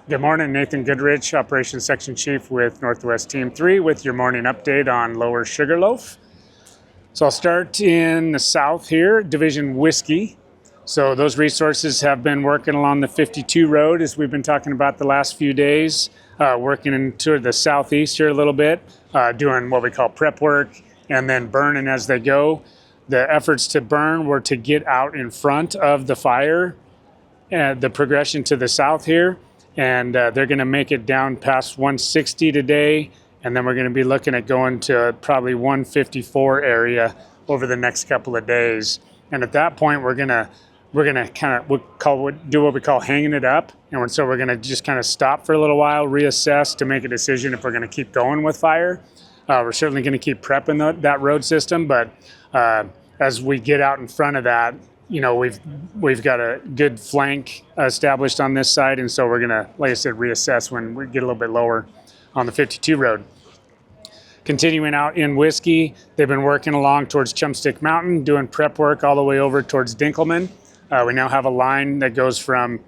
Good morning, Nathan Goodrich, Operations Section Chief with Northwest Team 3 with your morning update on Lower Sugarloaf. So I'll start in the south here, Division Whiskey. So those resources have been working along the 52 road as we've been talking about the last few days, working into the southeast here a little bit, doing what we call prep work and then burning as they go. The efforts to burn were to get out in front of the fire, the progression to the south here. And they're going to make it down past 160 today, and then we're going to be looking at going to probably 154 area over the next couple of days. And at that point, we're gonna kind of do what we call hanging it up, and so we're going to just kind of stop for a little while, reassess to make a decision if we're going to keep going with fire. We're certainly going to keep prepping that road system, but as we get out in front of that, you know, we've got a good flank established on this side, and so we're gonna, like I said, reassess when we get a little bit lower on the 52 road. Continuing out in Whiskey, they've been working along towards Chumstick Mountain, doing prep work all the way over towards Dinkelman. We now have a line that goes from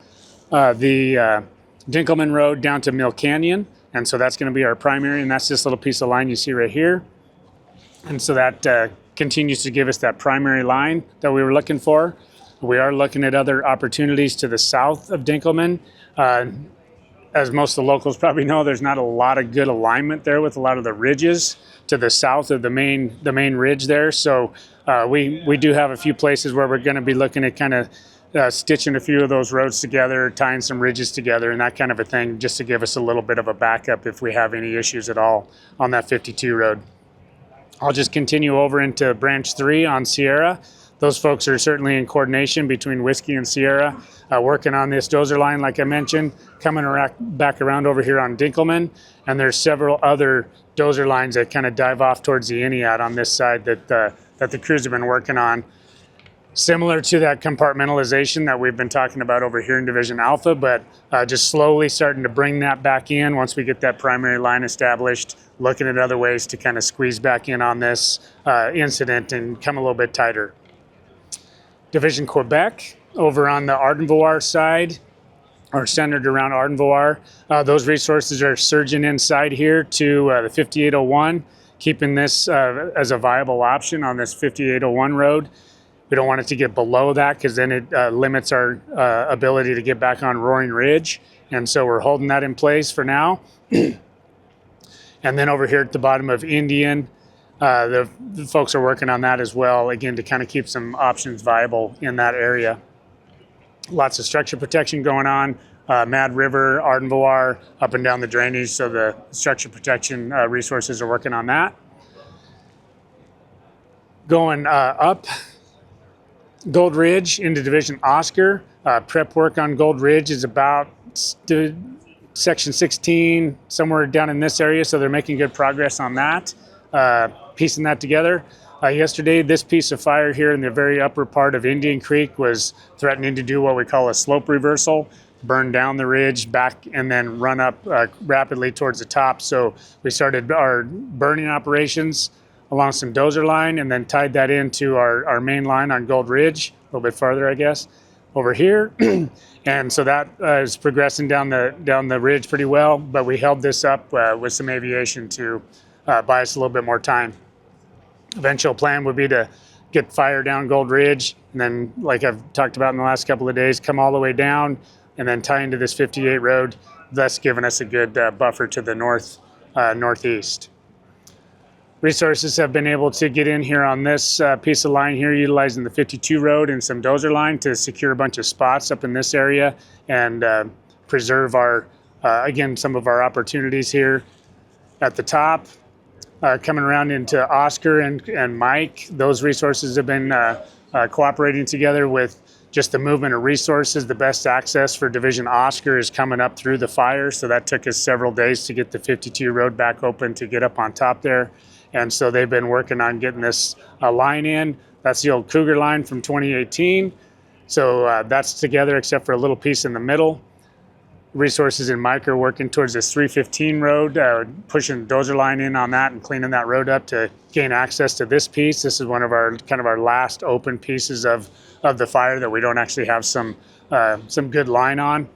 the Dinkelman Road down to Mill Canyon, and so that's going to be our primary, and that's this little piece of line you see right here. And so that continues to give us that primary line that we were looking for. We are looking at other opportunities to the south of Dinkelman. As most of the locals probably know, there's not a lot of good alignment there with a lot of the ridges to the south of the main ridge there. So we do have a few places where we're going to be looking at kind of stitching a few of those roads together, tying some ridges together and that kind of a thing, just to give us a little bit of a backup if we have any issues at all on that 52 road. I'll just continue over into Branch 3 on Sierra. Those folks are certainly in coordination between Whiskey and Sierra, working on this dozer line, like I mentioned, coming back around over here on Dinkelman. And there's several other dozer lines that kind of dive off towards the Iniat on this side that the crews have been working on. Similar to that compartmentalization that we've been talking about over here in Division Alpha, but just slowly starting to bring that back in once we get that primary line established, looking at other ways to kind of squeeze back in on this incident and come a little bit tighter. Division Quebec, over on the Ardenvoire side, or centered around Ardenvoire, those resources are surging inside here to the 5801, keeping this as a viable option on this 5801 road. We don't want it to get below that because then it limits our ability to get back on Roaring Ridge. And so we're holding that in place for now. And then over here at the bottom of Indian, the folks are working on that as well, again, to kind of keep some options viable in that area. Lots of structure protection going on. Mad River, Ardenvoire, up and down the drainage. So the structure protection resources are working on that. Going up Gold Ridge into Division Oscar. Prep work on Gold Ridge is about section 16, somewhere down in this area, so they're making good progress on that, piecing that together. Yesterday, this piece of fire here in the very upper part of Indian Creek was threatening to do what we call a slope reversal, burn down the ridge back and then run up rapidly towards the top. So we started our burning operations along some dozer line and then tied that into our main line on Gold Ridge, a little bit farther, I guess, over here. And so that is progressing down the ridge pretty well, but we held this up with some aviation to buy us a little bit more time. Eventual plan would be to get fire down Gold Ridge, and then, like I've talked about in the last couple of days, come all the way down and then tie into this 58 road, thus giving us a good buffer to the northeast. Resources have been able to get in here on this piece of line here, utilizing the 52 road and some dozer line to secure a bunch of spots up in this area and preserve our, again, some of our opportunities here. At the top, coming around into Oscar and Mike, those resources have been cooperating together with just the movement of resources. The best access for Division Oscar is coming up through the fire, so that took us several days to get the 52 road back open to get up on top there. And so they've been working on getting this line in. That's the old Cougar line from 2018. So that's together except for a little piece in the middle. Resources in Mike are working towards this 315 road, pushing dozer line in on that and cleaning that road up to gain access to this piece. This is one of our kind of our last open pieces of the fire that we don't actually have some good line on.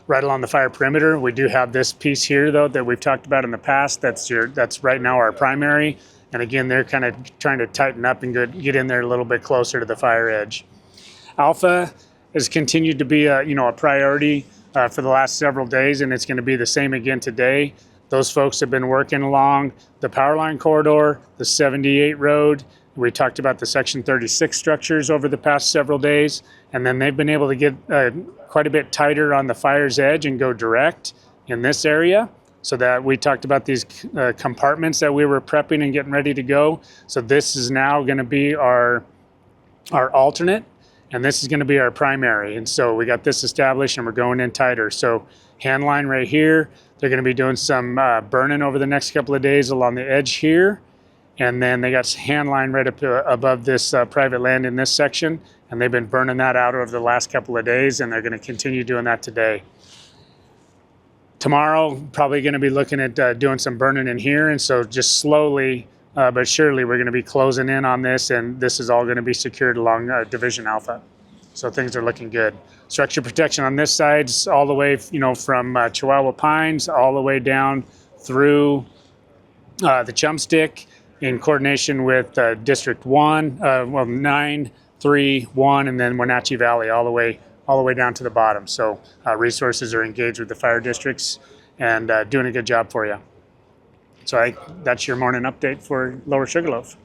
right along the fire perimeter. We do have this piece here, though, that we've talked about in the past. That's right now our primary. And again, they're kind of trying to tighten up and get in there a little bit closer to the fire edge. Alpha has continued to be a priority for the last several days, and it's going to be the same again today. Those folks have been working along the power line corridor, the 78 road. We talked about the Section 36 structures over the past several days, and then they've been able to get quite a bit tighter on the fire's edge and go direct in this area. So that we talked about these compartments that we were prepping and getting ready to go. So this is now going to be our alternate, and this is going to be our primary. And so we got this established, and we're going in tighter. So hand line right here. They're going to be doing some burning over the next couple of days along the edge here. And then they got hand line right up above this private land in this section. And they've been burning that out over the last couple of days, and they're going to continue doing that today. Tomorrow, probably going to be looking at doing some burning in here. And so just slowly but surely we're going to be closing in on this, and this is all going to be secured along Division Alpha. So things are looking good. Structure protection on this side's all the way, from Chihuahua Pines all the way down through the Chumstick in coordination with District 1, 9, 3, 1, and then Wenatchee Valley all the way down to the bottom. So resources are engaged with the fire districts and doing a good job for you. So that's your morning update for Lower Sugarloaf.